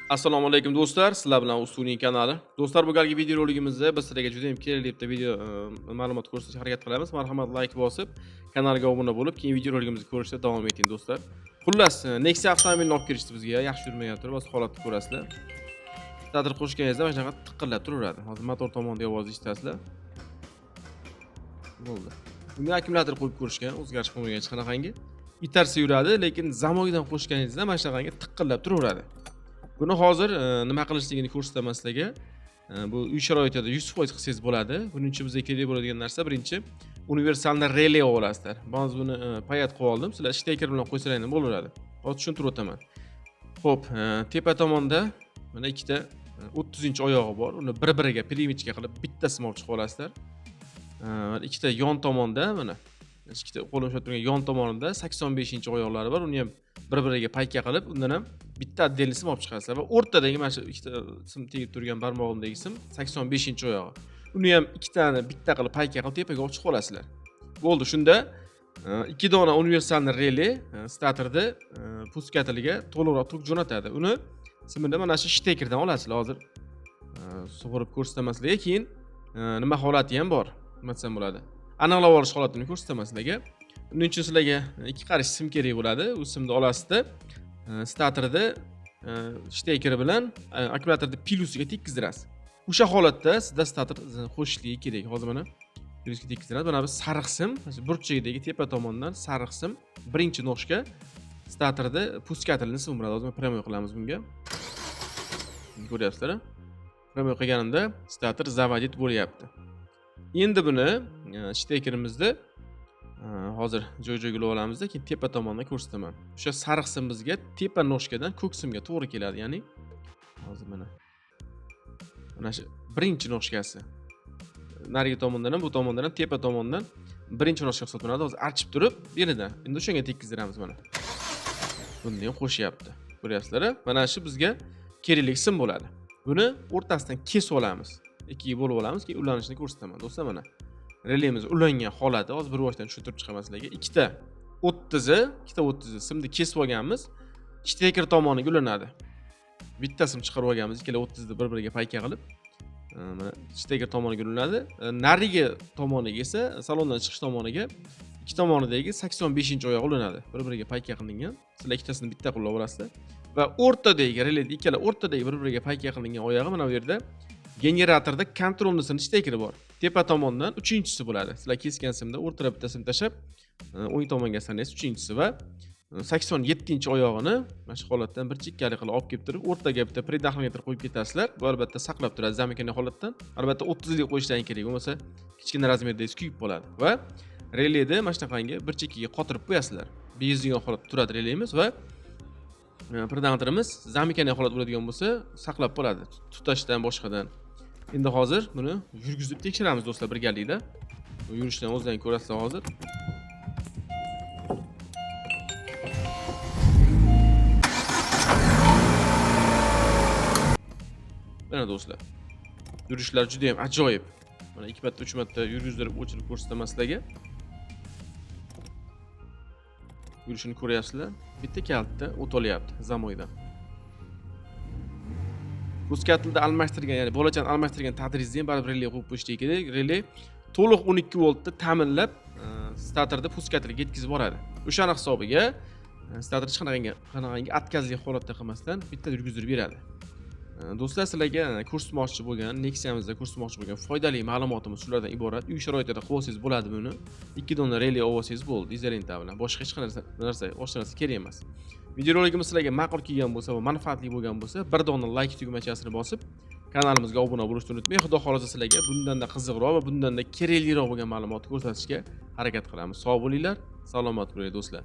Assalomu alaykum do'stlar, sizlar bilan Ustunning kanali. Do'stlar, bu galgi video roligimizda biz sizlarga juda ham kerakli bitta video ma'lumot ko'rsatishga harakat qilamiz. Marhamat, like bosib, kanalga obuna bo'lib, keyin video roligimizni ko'rishda davom eting do'stlar. Xullas, Nexia avtomobilini olib kelishdi bizga, yaxshi yurmay turib, o'z holatini ko'rasizlar. Stator qo'shganingizda mana shunaqa tiqillab turaveradi. Hozir motor tomonidan ovozni eshitasizlar. Bo'ldi. Bunga akkumulyator qo'yib ko'rishgan, o'zgarish bo'lmagan hech qanaqangi. Itarsa yuradi, lekin zamoydan qo'shganingizda mana shunaqangi tiqillab turaveradi. Buni hozir nima qilishligini ko'rsataman sizlarga. Bu uy sharoitida 100% qilsangiz bo'ladi. Buning uchun bizga kerak bo'ladigan narsa birinchi universalni relay olasizlar. Hozir buni payat qilib oldim. Sizlar shtaker bilan qo'ysalar ham bo'laveradi. Hozir tushuntirib o'taman. Xo'p, tepa tomonda mana ikkita 30 oyog'i bor. Uni bir-biriga primichga qilib bittasini olib chiqib olasizlar. Ikkita yon tomonda mana ikkita qo'lim ushlab turgan yon tomonida 85-oyoqlari bor. Uni ham bir-biriga payka qilib, undan ham bitta отдельnisini olib chiqasizlar va o'rtadagi mana shu ikkita sim tegib turgan barmog'imdagi sim 85-oyog'i. Uni ham ikkitani bitta qilib payka qilib tepaga olib chiqib olasizlar. Bo'ldi, shunda ikki dona universalni relay statorda puskatiliga to'liqroq tok jo'natadi. Uni simini mana shu shtakerdan olasizlar. Hozir sug'urib ko'rsataman sizlarga. Keyin nima holati ham bor, nima desam bo'ladi. Aniqlab olish holatini ko'rsataman sizlarga. Uning uchun sizlarga ikki qarish sim kerak bo'ladi. U simni olasizda statorda shtaker bilan akkumulyatorni pilusiga tekkizdirasiz. O'sha holatda sizda stator qo'shishligi kerak. Hozir mana pilusga tekkizdiradi. Mana bu sariq sim, burchagidagi tepa tomondan sariq sim birinchi noshga statorda puskatilini simuradi. Hozir prямой qilamiz bunga. Ko'ryapsizlar? Prямой qilganimda stator zavadit bo'lyapti. Endi buni shtakerimizda hozir joy-joyga olib olamizda, keyin tepa tomondan ko'rsataman. O'sha sariq sim bizga tepa noshkadan ko'k simga to'g'ri keladi, ya'ni hozir mana shu birinchi noshkasi. Narigi tomondan ham, bu tomondan ham, tepa tomondan birinchi noshka hisoblanadi. Hozir archib turib, yeridan. Endi o'shanga tekkizdiramiz mana. Buni ham qo'shyapti. Ko'ryapsizlar? Mana shu bizga kerakli sim bo'ladi. Buni o'rtasidan kesib olamiz. Ikkiga bo'lib olamiz, keyin ulanishini ko'rsataman. Do'stlar, mana relayimiz ulangan holati hozir bir boshdan tushuntirib chiqaman sizlarga. Ikkita 30 simni kesib olganmiz. Shtaker tomoniga ulanadi. Bittasini chiqarib olganmiz, ikkala 30 ni bir-biriga payka qilib. Mana shtaker tomoniga ulanadi. Narigi tomoniga esa salondan chiqish tomoniga ikki tomonidagi 85-oyoq ulanadi. Bir-biriga payka qilingan. Sizlar ikkitasini bitta qo'llab olasizlar. Va o'rtadagi relayda ikkala o'rtadagi bir-biriga payka qilingan oyog'i mana bu yerda generatorda kontrolnisini shtakeri bor. Tepa tomondan 3-chisi bo'ladi. Sizlar kesgan simda o'rtaga bitta sim tashab, o'ng tomonga sanaysiz 3-chisi va 87-oyog'ini mana shu holatdan bir chekkali qilib olib kelib turib, o'rtaga bitta predahmetr qo'yib ketasizlar. Bu albatta saqlab turadi zamikani holatdan. Albatta 30 lik qo'yishdan kerak, bo'lmasa kichkina razmerdagi kuyib qoladi. Va relayda mana shunaqangi bir chekkaga qotirib qo'yasizlar. Bezgan holatda turadi relayimiz va predahmetrimiz zamikani holat bo'ladigan bo'lsa, saqlab qoladi tutashdan boshqadan. Endi hozir buni yurgizib tekshiramiz do'stlar birgalikda. Bu yurishdan o'zlaring ko'rasizlar hozir. Mana do'stlar. Yurishlar juda ham ajoyib. Mana 2 marta 3 marta yurgizdirib o'chirib ko'rsataman sizlarga. Yurishini ko'ryapsizlar. Bitta kalitda o't olyapti zamoydan. Puskatilni almashtirgan, ya'ni bolachan almashtirgan tadrizni ham baribir relay qo'yib qo'yishligi kerak. Relay to'liq 12 voltda ta'minlab statorda puskatiliga yetkazib boradi. O'shani hisobiga stator hech qanaqangi atkazli holatda qilmasdan bitta yurgizdirib beradi. Do'stlar, sizlarga ko'rsatmoqchi bo'lgan, Nexia'mizda ko'rsatmoqchi bo'lgan foydali ma'lumotimiz shulardan iborat. Uy sharoitida qilib olsangiz bo'ladi buni. 2 dona relay olsangiz bo'ldi, izolenta bilan. Boshqa hech qanday narsa kerak emas. Videoroligimiz sizlarga ma'qul kelgan bo'lsa va manfaatli bo'lgan bo'lsa, bir dona like tugmachasini bosib, kanalimizga obuna bo'lishni unutmang. Xudo xolasa sizlarga bundan-da qiziqroq va bundan-da kerakliroq bo'lgan ma'lumotni ko'rsatishga harakat qilamiz. Sog' bo'linglar, salomat bo'ling do'stlar.